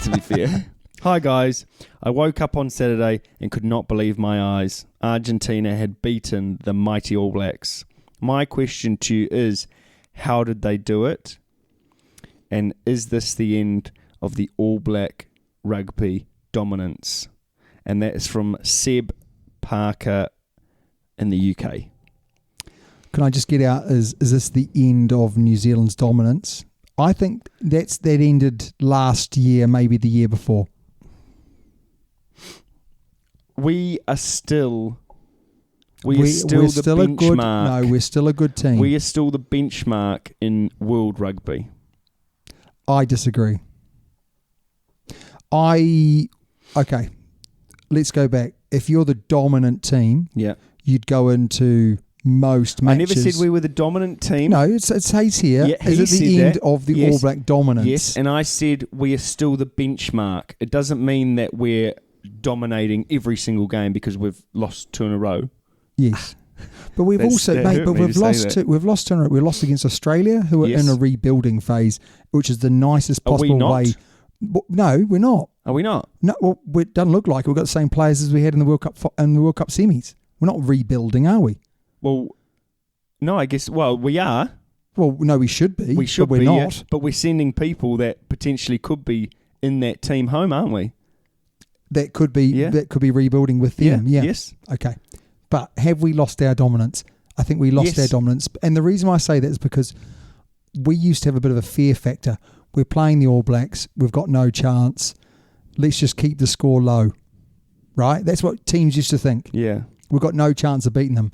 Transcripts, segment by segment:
to be fair. Hi guys, I woke up on Saturday and could not believe my eyes. Argentina had beaten the mighty All Blacks. My question to you is, how did they do it? And is this the end of the All Black rugby dominance? And that is from Seb Parker in the UK. Can I just get out, is this the end of New Zealand's dominance? I think that ended last year, maybe the year before. We're still the benchmark. We're still a good team. We are still the benchmark in world rugby. I disagree. Okay, let's go back. If you're the dominant team, you'd go into most matches. I never said we were the dominant team. No, it says here, is it the end of the All Black dominance? Yes, and I said we are still the benchmark. It doesn't mean that we're dominating every single game because we've lost 2 in a row. Yes. But we've lost 2 in a row. We lost against Australia, who are in a rebuilding phase, which is the nicest possible way. No, we're not. Are we not? No, well, it doesn't look like we've got the same players as we had in the World Cup semis. We're not rebuilding, are we? Well, no, I guess. Well, we are. Well, no, we should be. We should but be. We're not. Yeah. But we're sending people that potentially could be in that team home, aren't we? That could be. Yeah. That could be rebuilding with them. Yeah. Yes. Okay. But have we lost our dominance? I think we lost our dominance, and the reason why I say that is because we used to have a bit of a fear factor. We're playing the All Blacks. We've got no chance. Let's just keep the score low. Right? That's what teams used to think. Yeah. We've got no chance of beating them.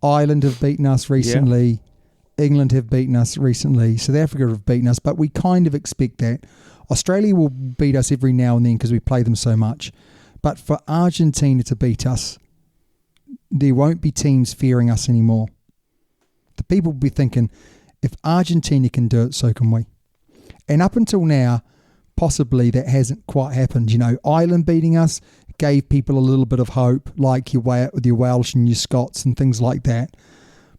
Ireland have beaten us recently. Yeah. England have beaten us recently. South Africa have beaten us. But we kind of expect that. Australia will beat us every now and then because we play them so much. But for Argentina to beat us, there won't be teams fearing us anymore. The people will be thinking, if Argentina can do it, so can we. And up until now, possibly that hasn't quite happened. You know, Ireland beating us gave people a little bit of hope, like your Welsh and your Scots and things like that.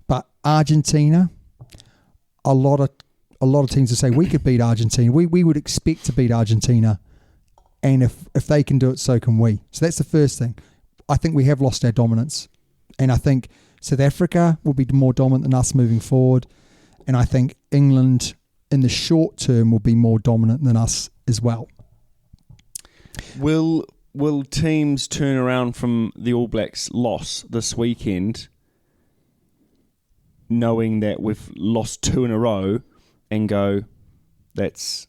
But Argentina, a lot of teams will say we could beat Argentina. We would expect to beat Argentina, and if they can do it, so can we. So that's the first thing. I think we have lost our dominance, and I think South Africa will be more dominant than us moving forward, and I think England in the short term will be more dominant than us as well. Will teams turn around from the All Blacks loss this weekend, knowing that we've lost 2 in a row, and go, that's,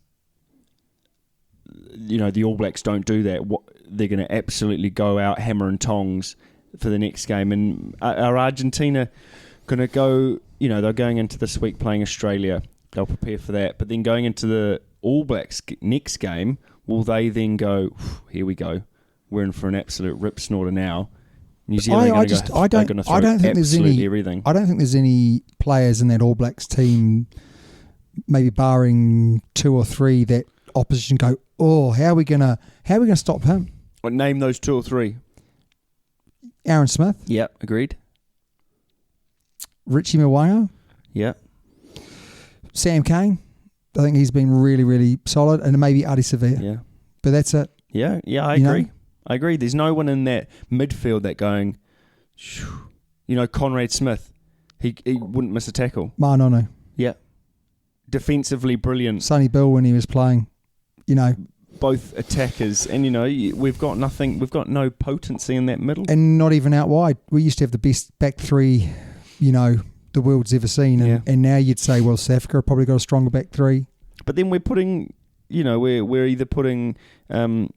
you know, the All Blacks don't do that. They're going to absolutely go out hammer and tongs for the next game. And are Argentina going to go, you know, they're going into this week playing Australia. They'll prepare for that. But then going into the All Blacks next game, will they then go, here we go, we're in for an absolute rip snorter now? New Zealand are going to throw absolutely everything. I don't think there's any players in that All Blacks team, maybe barring 2 or 3, that opposition go, oh, how are we gonna stop him? Well, name those 2 or 3. Aaron Smith. Yep, agreed. Richie McCaw. Yep. Sam Cane. I think he's been really, really solid, and maybe Adi Sevilla. Yeah. But that's it. Yeah, I agree. I agree. There's no one in that midfield that going, you know, Conrad Smith, he wouldn't miss a tackle. No. Yeah. Defensively brilliant. Sonny Bill when he was playing, you know. Both attackers, and you know, we've got nothing. We've got no potency in that middle, and not even out wide. We used to have the best back 3, you know, the world's ever seen, and now you'd say, well, South Africa probably got a stronger back 3. But then we're putting, you know, we're either putting Rico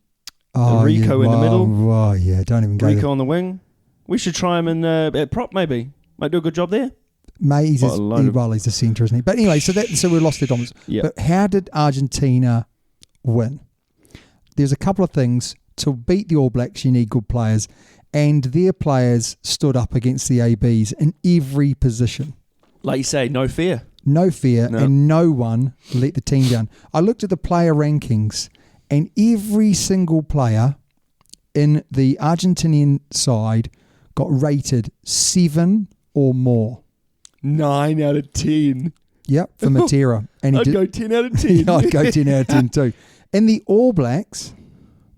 in the middle. Oh yeah, don't even go Rico there. on the wing. We should try him in at prop maybe. Might do a good job there. Mate, he's a centre, isn't he? But anyway, so we lost their dominance. Yep. But how did Argentina win? There's a couple of things. To beat the All Blacks, you need good players. And their players stood up against the ABs in every position. Like you say, no fear. No fear, and no one let the team down. I looked at the player rankings, and every single player in the Argentinian side got rated 7 or more. 9 out of 10. Yep, for Matera. And I'd go 10 out of 10. I'd go 10 out of 10 too. In the All Blacks,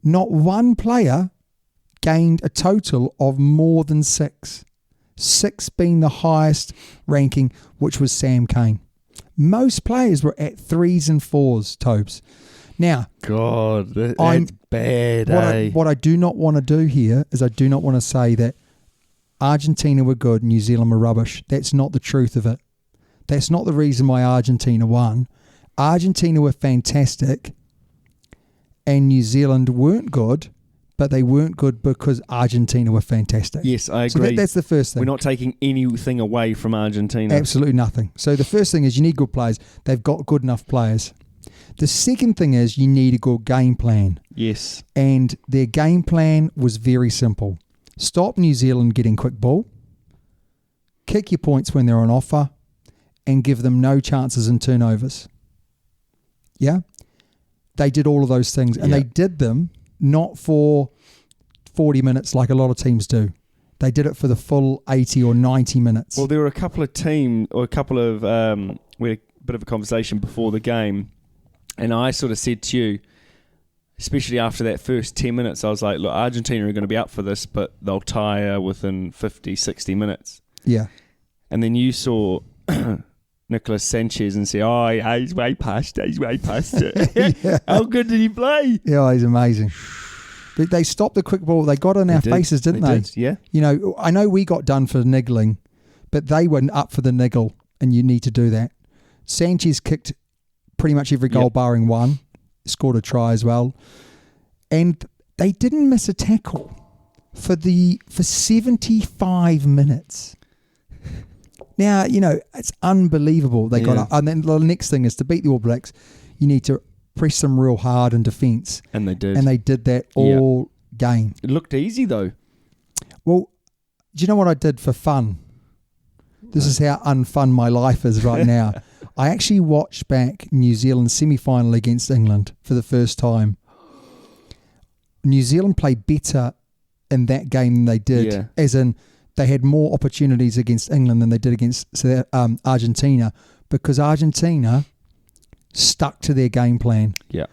not one player gained a total of more than 6. 6 being the highest ranking, which was Sam Cane. Most players were at 3s and 4s, Tobes. Now, God, that's bad, what I do not want to do here is I do not want to say that Argentina were good, New Zealand were rubbish. That's not the truth of it. That's not the reason why Argentina won. Argentina were fantastic and New Zealand weren't good, but they weren't good because Argentina were fantastic. Yes, I agree. So that's the first thing. We're not taking anything away from Argentina. Absolutely nothing. So the first thing is you need good players. They've got good enough players. The second thing is you need a good game plan. Yes. And their game plan was very simple. Stop New Zealand getting quick ball, kick your points when they're on offer, and give them no chances in turnovers. Yeah? They did all of those things, and they did them not for 40 minutes like a lot of teams do. They did it for the full 80 or 90 minutes. Well, there were a couple of we had a bit of a conversation before the game, and I sort of said to you, especially after that first 10 minutes, I was like, look, Argentina are going to be up for this, but they'll tire within 50, 60 minutes. Yeah. And then you saw Nicolas Sanchez and say, oh, yeah, he's way past it. Yeah. How good did he play? Yeah, he's amazing. But they stopped the quick ball. They got in our faces, didn't they? Did, yeah. You know, I know we got done for niggling, but they weren't up for the niggle, and you need to do that. Sanchez kicked pretty much every goal barring one, scored a try as well, and they didn't miss a tackle for 75 minutes. Now, you know, it's unbelievable. They got up. And then the next thing is to beat the All Blacks, you need to press them real hard in defence. And they did. And they did that all game. It looked easy, though. Well, do you know what I did for fun? This is how unfun my life is right now. I actually watched back New Zealand's semi-final against England for the first time. New Zealand played better in that game than they did, as in they had more opportunities against England than they did against Argentina, because Argentina stuck to their game plan. Yeah.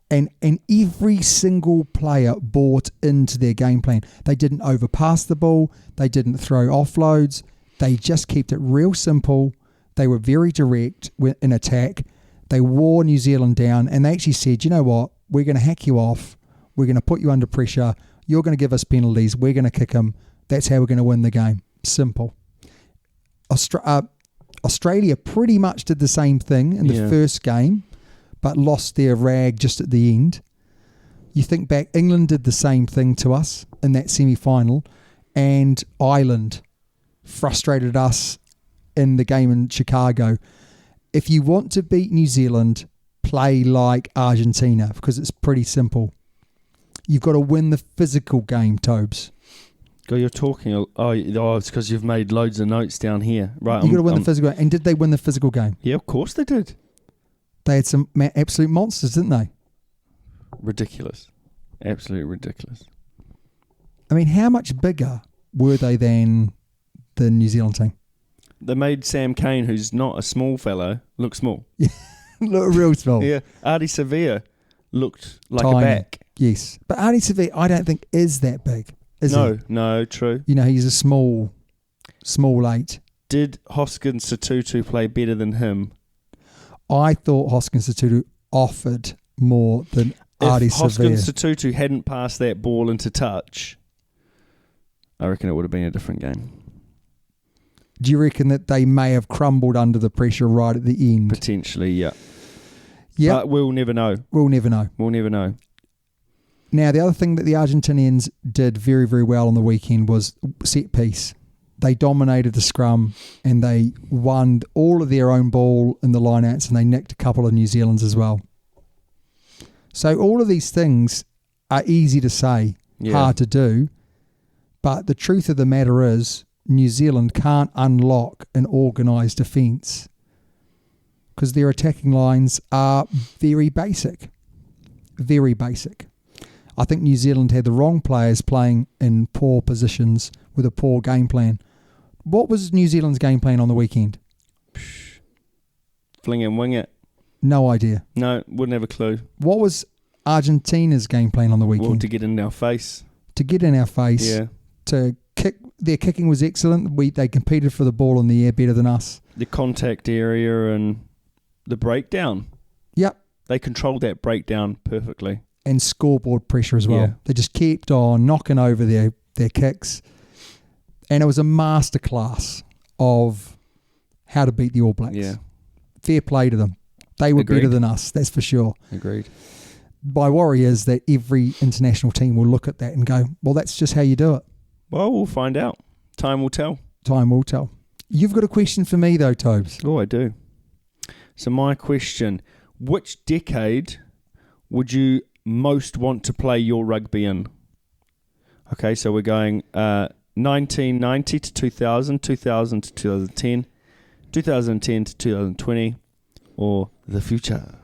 And every single player bought into their game plan. They didn't overpass the ball. They didn't throw offloads. They just kept it real simple. They were very direct in attack. They wore New Zealand down, and they actually said, you know what, we're going to hack you off. We're going to put you under pressure. You're going to give us penalties. We're going to kick them. That's how we're going to win the game. Simple. Australia pretty much did the same thing in the first game, but lost their rag just at the end. You think back, England did the same thing to us in that semi-final, and Ireland frustrated us in the game in Chicago. If you want to beat New Zealand, play like Argentina, because it's pretty simple. You've got to win the physical game, Tobes. God, you're talking. It's because you've made loads of notes down here, right? You've got to win the physical game. And did they win the physical game? Yeah, of course they did. They had some absolute monsters, didn't they? Ridiculous. Absolutely ridiculous. I mean, how much bigger were they than the New Zealand team? They made Sam Cane, who's not a small fellow, look small. Yeah, look real small. Yeah, Artie Sevilla looked like tiny. A back. Yes, but Artie Sevilla, I don't think is that big. Is he? No, true. You know, he's a small 8. Did Hoskins Sotutu play better than him? I thought Hoskins Sotutu offered more than Artie Sevilla. If Hoskins Sotutu hadn't passed that ball into touch, I reckon it would have been a different game. Do you reckon that they may have crumbled under the pressure right at the end? Potentially, yeah. Yeah. But we'll never know. We'll never know. We'll never know. Now, the other thing that the Argentinians did very, very well on the weekend was set piece. They dominated the scrum and they won all of their own ball in the lineouts, and they nicked a couple of New Zealand's as well. So all of these things are easy to say, hard to do, but the truth of the matter is New Zealand can't unlock an organised defence because their attacking lines are very basic. Very basic. I think New Zealand had the wrong players playing in poor positions with a poor game plan. What was New Zealand's game plan on the weekend? Fling and wing it. No idea. No, wouldn't have a clue. What was Argentina's game plan on the weekend. Well, to get in our face. Yeah. To kick. Their kicking was excellent. They competed for the ball in the air better than us. The contact area and the breakdown. Yep. They controlled that breakdown perfectly. And scoreboard pressure as well. Yeah. They just kept on knocking over their kicks. And it was a masterclass of how to beat the All Blacks. Yeah. Fair play to them. They were Agreed. better than us, that's for sure. Agreed. My worry is that every international team will look at that and go, well, that's just how you do it. Well, we'll find out. Time will tell. Time will tell. You've got a question for me, though, Tobes. Oh, I do. So my question, which decade would you most want to play your rugby in? Okay, so we're going 1990 to 2000, 2000 to 2010, 2010 to 2020, or the future?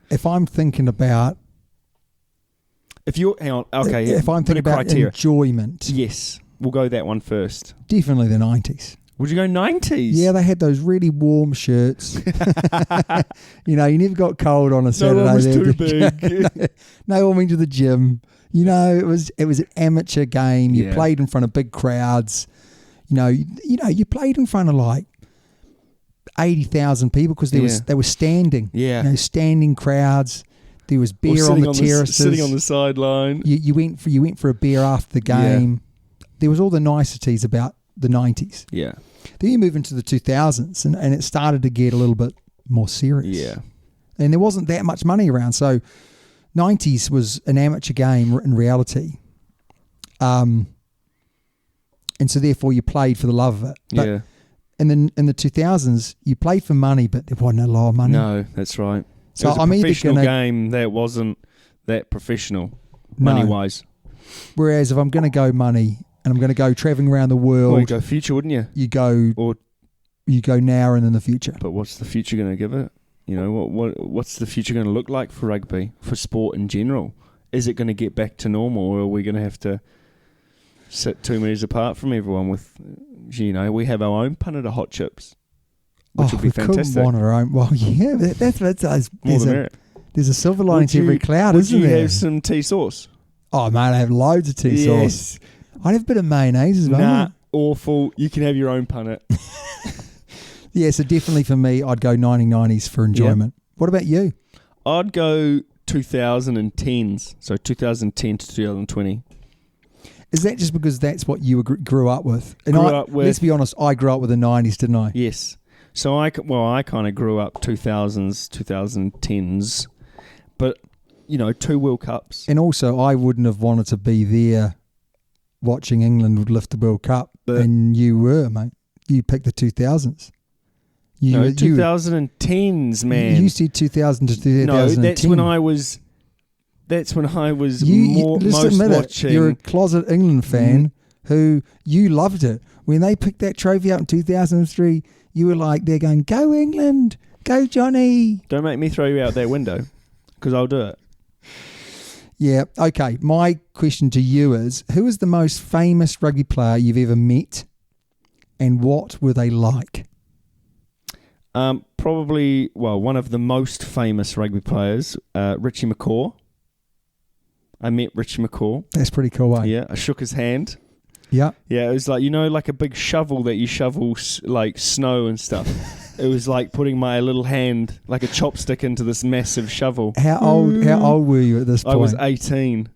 If I'm thinking about... Hang on, okay. If I'm thinking about criteria. Enjoyment... Yes, we'll go that one first. Definitely the 90s. Would you go 90s? Yeah, they had those really warm shirts. You never got cold on a Saturday. No one was there, too did you? big. No one went to the gym. It was an amateur game. You played in front of big crowds. You played in front of like 80,000 people because they were standing. Yeah. Standing crowds. There was beer on the terraces. Sitting on the sideline. You went for a beer after the game. Yeah. There was all the niceties about the 90s. Yeah. Then you move into the 2000s and it started to get a little bit more serious. Yeah. And there wasn't that much money around. So 90s was an amateur game in reality. And so therefore you played for the love of it. But yeah. in the 2000s, you played for money, but there wasn't a lot of money. No, that's right. So it was a professional game that wasn't that professional, money-wise. Whereas if I'm going to go money and I'm going to go travelling around the world... Well, you'd go future, wouldn't you? You go now and in the future. But what's the future going to give it? What's the future going to look like for rugby, for sport in general? Is it going to get back to normal, or are we going to have to sit 2 metres apart from everyone with, we have our own punnet of hot chips, which would be fantastic. Couldn't want our own. Well, yeah, that's More the merit. There's a silver lining to every cloud, isn't there? Would you have some tea sauce? Oh, mate, I have loads of tea sauce. I'd have a bit of mayonnaise as well. Nah, awful. You can have your own punnet. Yeah, so definitely for me, I'd go 1990s for enjoyment. Yep. What about you? I'd go 2010s, so 2010 to 2020. Is that just because that's what you grew up with? Let's be honest, I grew up with the 90s, didn't I? Yes. So I kind of grew up 2000s, 2010s, but, 2 World Cups. And also, I wouldn't have wanted to be there watching England lift the World Cup, and you were, mate. You picked the 2000s. 2010s, man. You said 2000 to 2010. No, that's when I was most watching. You're a closet England fan who you loved it. When they picked that trophy up in 2003, you were like, they're going, go England, go Johnny. Don't make me throw you out that window, because I'll do it. Yeah, okay. My question to you is, who is the most famous rugby player you've ever met, and what were they like? Probably, one of the most famous rugby players, Richie McCaw. I met Richie McCaw. That's pretty cool, eh? Yeah, I shook his hand. Yeah. Yeah, it was like, like a big shovel that you shovel like snow and stuff. It was like putting my little hand, like a chopstick, into this massive shovel. How old were you at this point? I was 18.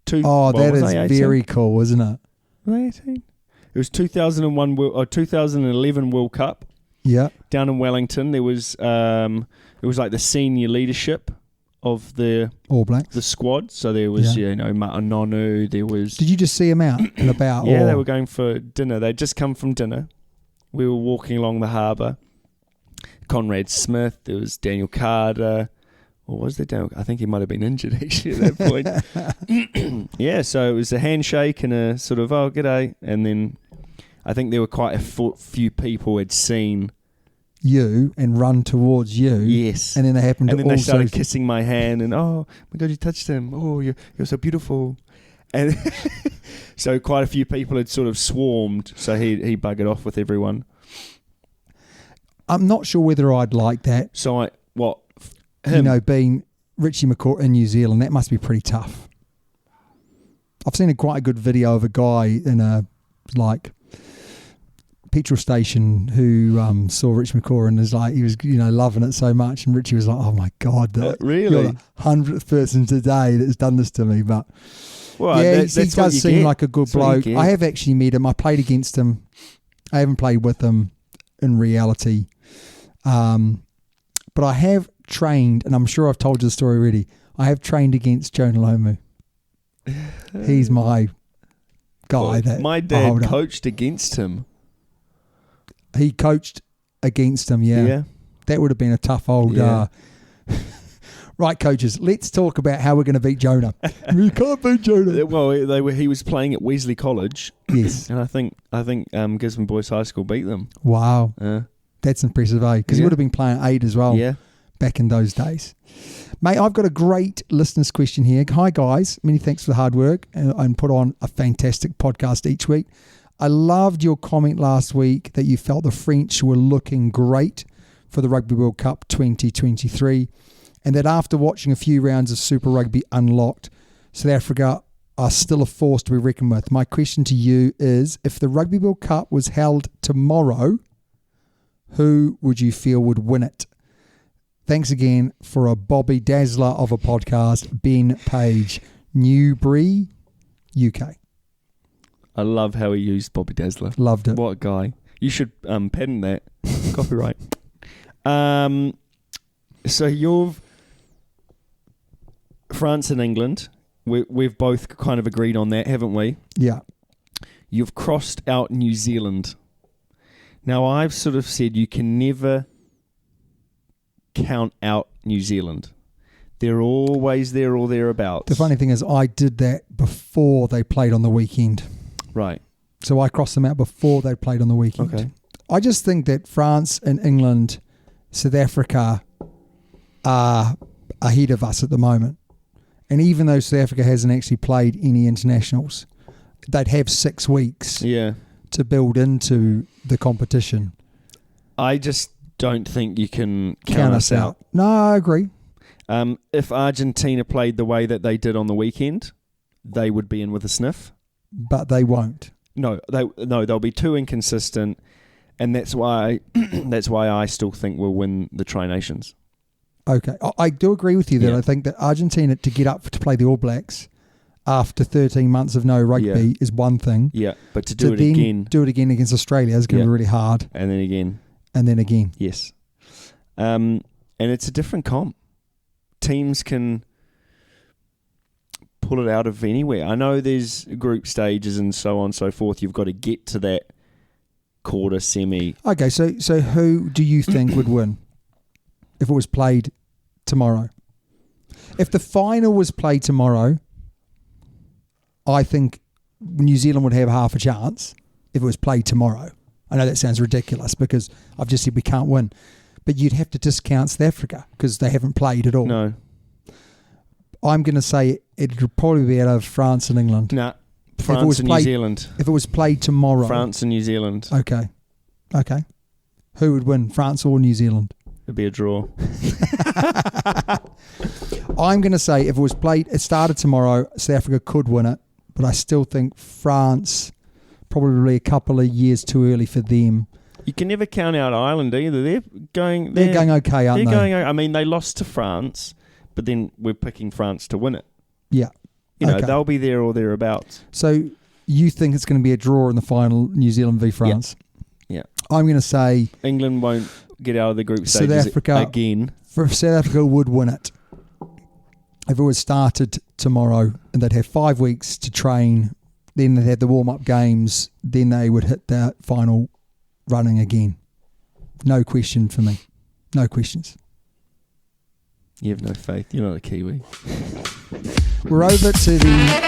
That is very cool, isn't it? Was I 18? It was 2011 World Cup. Yeah. Down in Wellington, there was it was like the senior leadership of the All Blacks, the squad. So there was Matanonu. There was. Did you just see them out and about? Yeah, they were going for dinner. They'd just come from dinner. We were walking along the harbour. Conrad Smith. There was Daniel Carter. Or was there Daniel? I think he might have been injured actually at that point. Yeah, so it was a handshake and a sort of g'day, and then I think there were quite a few people who had seen you and run towards you. Yes. And then they happened to also... And then they started kissing my hand and, oh, my God, you touched him. Oh, you're so beautiful. And so quite a few people had sort of swarmed, so he buggered off with everyone. I'm not sure whether I'd like that. So him? Being Richie McCaw in New Zealand. That must be pretty tough. I've seen quite a good video of a guy in a petrol station who saw Rich McCaw and he was loving it so much, and Richie was like, "Oh my God, really? You're the 100th person today that's done this to me." But well, yeah, that's he does seem like a good bloke. I have actually met him. I played against him. I haven't played with him in reality, but I have trained, and I'm sure I've told you the story already. I have trained against Jonah Lomu. He's my guy. My dad coached against him. He coached against him, yeah. That would have been a tough old... Right, coaches, let's talk about how we're going to beat Jonah. We can't beat Jonah. Well, he was playing at Wesley College. Yes. And I think Gisborne Boys High School beat them. Wow. That's impressive, eh? Because he would have been playing at 8 as well back in those days. Mate, I've got a great listener's question here. Hi, guys. Many thanks for the hard work and put on a fantastic podcast each week. I loved your comment last week that you felt the French were looking great for the Rugby World Cup 2023, and that after watching a few rounds of Super Rugby Unlocked, South Africa are still a force to be reckoned with. My question to you is, if the Rugby World Cup was held tomorrow, who would you feel would win it? Thanks again for a Bobby Dazzler of a podcast, Ben Page, Newbury, UK. I love how he used Bobby Dazzler. Loved it. What a guy. You should patent that. Copyright. So you've France and England. We've both kind of agreed on that, haven't we? Yeah. You've crossed out New Zealand. Now, I've sort of said you can never count out New Zealand. They're always there or thereabouts. The funny thing is I did that before they played on the weekend. Right. So I crossed them out before they played on the weekend. Okay. I just think that France and England, South Africa are ahead of us at the moment. And even though South Africa hasn't actually played any internationals, they'd have 6 weeks to build into the competition. I just don't think you can count us out. No, I agree. If Argentina played the way that they did on the weekend, they would be in with a sniff. But they won't. No, they'll be too inconsistent, and that's why I still think we'll win the Tri Nations. Okay, I do agree with you that I think that Argentina to get up to play the All Blacks after 13 months of no rugby is one thing. Yeah, but to do it again against Australia is going to be really hard. And then again. Yes. And it's a different comp. Teams can pull it out of anywhere. I know there's group stages and so on and so forth. You've got to get to that quarter, semi. Okay, so who do you think would win if it was played tomorrow? If the final was played tomorrow, I think New Zealand would have half a chance if it was played tomorrow. I know that sounds ridiculous because I've just said we can't win. But you'd have to discount South Africa because they haven't played at all. No. I'm going to say it would probably be out of France and England. Nah, France and New Zealand. If it was played tomorrow. France and New Zealand. Okay. Who would win, France or New Zealand? It'd be a draw. I'm going to say if it started tomorrow, South Africa could win it, but I still think France, probably a couple of years too early for them. You can never count out Ireland either. They're going okay, aren't they? I mean, they lost to France, but then we're picking France to win it. Yeah. They'll be there or thereabouts. So you think it's going to be a draw in the final, New Zealand v France? Yeah. I'm going to say England won't get out of the group stages again. South Africa would win it. If it was started tomorrow and they'd have 5 weeks to train, then they'd have the warm-up games, then they would hit that final running again. No question for me. No questions. You have no faith. You're not a Kiwi. We're over to the